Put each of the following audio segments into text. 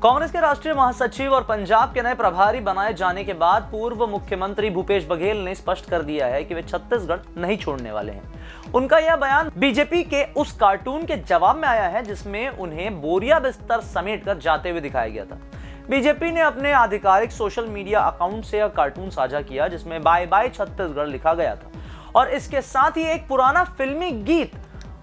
कांग्रेस के राष्ट्रीय महासचिव और पंजाब के नए प्रभारी बनाए जाने के बाद पूर्व मुख्यमंत्री भूपेश बघेल ने स्पष्ट कर दिया है कि वे छत्तीसगढ़ नहीं छोड़ने वाले हैं। उनका यह बयान बीजेपी के उस कार्टून के जवाब में आया है जिसमें उन्हें बोरिया बिस्तर समेटकर जाते हुए दिखाया गया था। बीजेपी ने अपने आधिकारिक सोशल मीडिया अकाउंट से यह कार्टून साझा किया जिसमें बाय बाय छत्तीसगढ़ लिखा गया था और इसके साथ ही एक पुराना फिल्मी गीत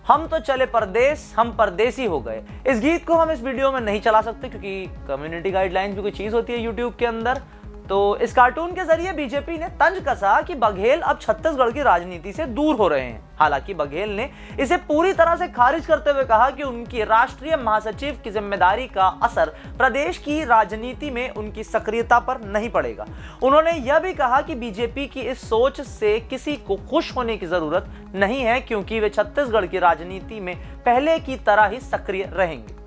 हम तो चले परदेश हम परदेसी हो गए। इस गीत को हम इस वीडियो में नहीं चला सकते क्योंकि कम्युनिटी गाइडलाइंस भी कोई चीज होती है यूट्यूब के अंदर। तो इस कार्टून के जरिए बीजेपी ने तंज कसा कि बघेल अब छत्तीसगढ़ की राजनीति से दूर हो रहे हैं। हालांकि बघेल ने इसे पूरी तरह से खारिज करते हुए कहा कि उनकी राष्ट्रीय महासचिव की जिम्मेदारी का असर प्रदेश की राजनीति में उनकी सक्रियता पर नहीं पड़ेगा। उन्होंने यह भी कहा कि बीजेपी की इस सोच से किसी को खुश होने की जरूरत नहीं है क्योंकि वे छत्तीसगढ़ की राजनीति में पहले की तरह ही सक्रिय रहेंगे।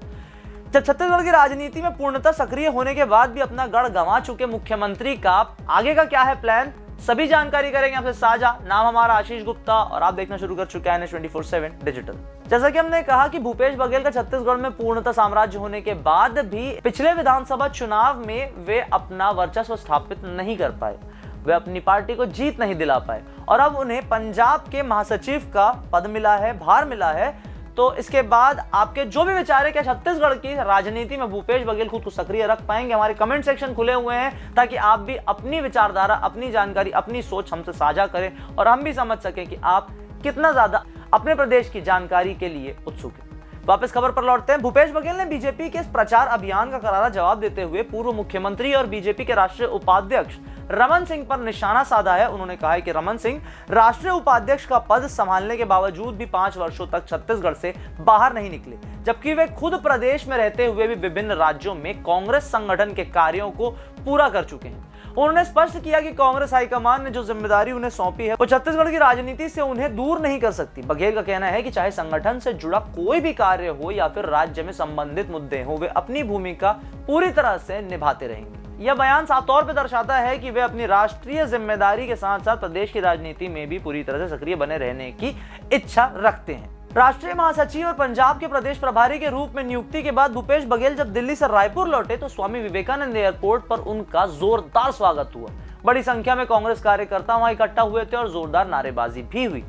जब छत्तीसगढ़ की राजनीति में पूर्णतः सक्रिय होने के बाद भी अपना गढ़ गंवा चुके मुख्यमंत्री का आगे का क्या है प्लान, सभी जानकारी करेंगे आपसे साझा। नाम हमारा आशीष गुप्ता और आप देखना शुरू कर चुके हैं 24/7 डिजिटल। जैसा कि हमने कहा कि भूपेश बघेल का छत्तीसगढ़ में पूर्णतः साम्राज्य होने के बाद भी पिछले विधानसभा चुनाव में वे अपना वर्चस्व स्थापित नहीं कर पाए, वे अपनी पार्टी को जीत नहीं दिला पाए और अब उन्हें पंजाब के महासचिव का पद मिला है, भार मिला है। तो इसके बाद आपके जो भी विचार है कि छत्तीसगढ़ की राजनीति में भूपेश बघेल खुद को सक्रिय रख पाएंगे, हमारे कमेंट सेक्शन खुले हुए हैं ताकि आप भी अपनी विचारधारा, अपनी जानकारी, अपनी सोच हमसे साझा करें और हम भी समझ सकें कि आप कितना ज्यादा अपने प्रदेश की जानकारी के लिए उत्सुक हैं। वापस खबर पर लौटते हैं। भूपेश बघेल ने बीजेपी के इस प्रचार अभियान का करारा जवाब देते हुए पूर्व मुख्यमंत्री और बीजेपी के राष्ट्रीय उपाध्यक्ष रमन सिंह पर निशाना साधा है। उन्होंने कहा है कि रमन सिंह राष्ट्रीय उपाध्यक्ष का पद संभालने के बावजूद भी 5 वर्षों तक छत्तीसगढ़ से बाहर नहीं निकले, जबकि वे खुद प्रदेश में रहते हुए भी विभिन्न राज्यों में कांग्रेस संगठन के कार्यों को पूरा कर चुके हैं। उन्होंने स्पष्ट किया कि कांग्रेस हाईकमान ने जो जिम्मेदारी उन्हें सौंपी है वो छत्तीसगढ़ की राजनीति से उन्हें दूर नहीं कर सकती। बघेल का कहना है कि चाहे संगठन से जुड़ा कोई भी कार्य हो या फिर राज्य में संबंधित मुद्दे हो, वे अपनी भूमिका पूरी तरह से निभाते रहेंगे। यह बयान साफ तौर पर दर्शाता है कि वे अपनी राष्ट्रीय जिम्मेदारी के साथ साथ प्रदेश की राजनीति में भी पूरी तरह से सक्रिय बने रहने की इच्छा रखते हैं। राष्ट्रीय महासचिव और पंजाब के प्रदेश प्रभारी के रूप में नियुक्ति के बाद भूपेश बघेल जब दिल्ली से रायपुर लौटे तो स्वामी विवेकानंद एयरपोर्ट पर उनका जोरदार स्वागत हुआ। बड़ी संख्या में कांग्रेस कार्यकर्ता वहां इकट्ठा हुए थे और जोरदार नारेबाजी भी हुई।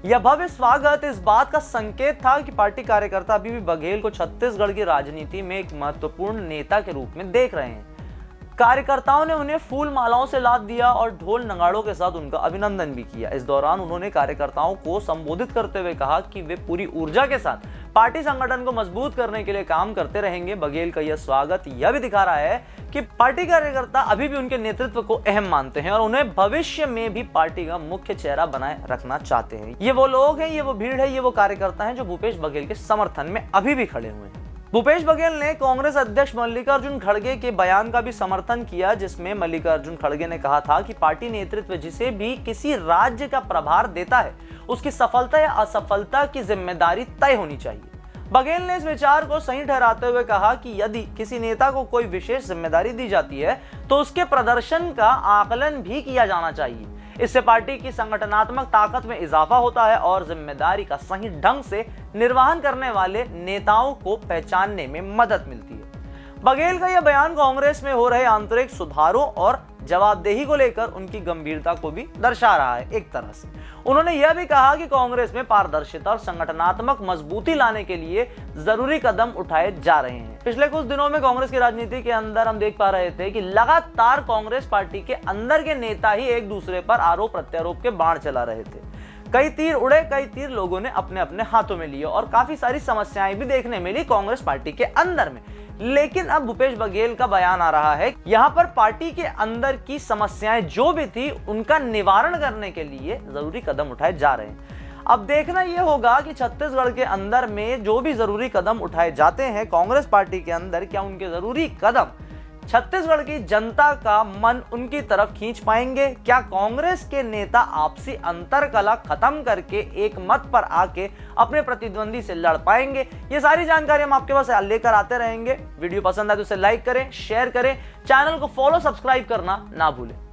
यह भव्य स्वागत इस बात का संकेत था कि पार्टी कार्यकर्ता अभी भी बघेल को छत्तीसगढ़ की राजनीति में एक महत्वपूर्ण नेता के रूप में देख रहे हैं। कार्यकर्ताओं ने उन्हें फूल मालाओं से लाद दिया और ढोल नगाड़ों के साथ उनका अभिनंदन भी किया। इस दौरान उन्होंने कार्यकर्ताओं को संबोधित करते हुए कहा कि वे पूरी ऊर्जा के साथ पार्टी संगठन को मजबूत करने के लिए काम करते रहेंगे। बघेल का यह स्वागत यह भी दिखा रहा है कि पार्टी कार्यकर्ता अभी भी उनके नेतृत्व को अहम मानते हैं और उन्हें भविष्य में भी पार्टी का मुख्य चेहरा बनाए रखना चाहते हैं। ये वो लोग हैं, ये वो भीड़ है, ये वो कार्यकर्ता हैं जो भूपेश बघेल के समर्थन में अभी भी खड़े हुए हैं। भूपेश बघेल ने कांग्रेस अध्यक्ष मल्लिकार्जुन खड़गे के बयान का भी समर्थन किया जिसमें मल्लिकार्जुन खड़गे ने कहा था कि पार्टी नेतृत्व जिसे भी किसी राज्य का प्रभार देता है उसकी सफलता या असफलता की जिम्मेदारी तय होनी चाहिए। बघेल ने इस विचार को सही ठहराते हुए कहा कि यदि किसी नेता को कोई विशेष जिम्मेदारी दी जाती है तो उसके प्रदर्शन का आकलन भी किया जाना चाहिए। इससे पार्टी की संगठनात्मक ताकत में इजाफा होता है और जिम्मेदारी का सही ढंग से निर्वहन करने वाले नेताओं को पहचानने में मदद मिलती है। बघेल का यह बयान कांग्रेस में हो रहे आंतरिक सुधारों और जवाबदेही को लेकर उनकी गंभीरता को भी दर्शा रहा है। एक तरह से उन्होंने यह भी कहा कि कांग्रेस में पारदर्शिता और संगठनात्मक मजबूती लाने के लिए जरूरी कदम उठाए जा रहे हैं। पिछले कुछ दिनों में कांग्रेस की राजनीति के अंदर हम देख पा रहे थे कि लगातार कांग्रेस पार्टी के अंदर के नेता ही एक दूसरे पर आरोप प्रत्यारोप के बाण चला रहे थे। कई तीर उड़े, कई तीर लोगों ने अपने अपने हाथों में लिए और काफी सारी समस्याएं भी देखने मिली कांग्रेस पार्टी के अंदर में। लेकिन अब भूपेश बघेल का बयान आ रहा है यहाँ पर पार्टी के अंदर की समस्याएं जो भी थी उनका निवारण करने के लिए जरूरी कदम उठाए जा रहे हैं। अब देखना यह होगा कि छत्तीसगढ़ के अंदर में जो भी जरूरी कदम उठाए जाते हैं कांग्रेस पार्टी के अंदर, क्या उनके जरूरी कदम छत्तीसगढ़ की जनता का मन उनकी तरफ खींच पाएंगे? क्या कांग्रेस के नेता आपसी अंतरकलह खत्म करके एक मत पर आके अपने प्रतिद्वंदी से लड़ पाएंगे? ये सारी जानकारी हम आपके पास लेकर आते रहेंगे। वीडियो पसंद आए तो इसे लाइक करें, शेयर करें, चैनल को फॉलो सब्सक्राइब करना ना भूलें।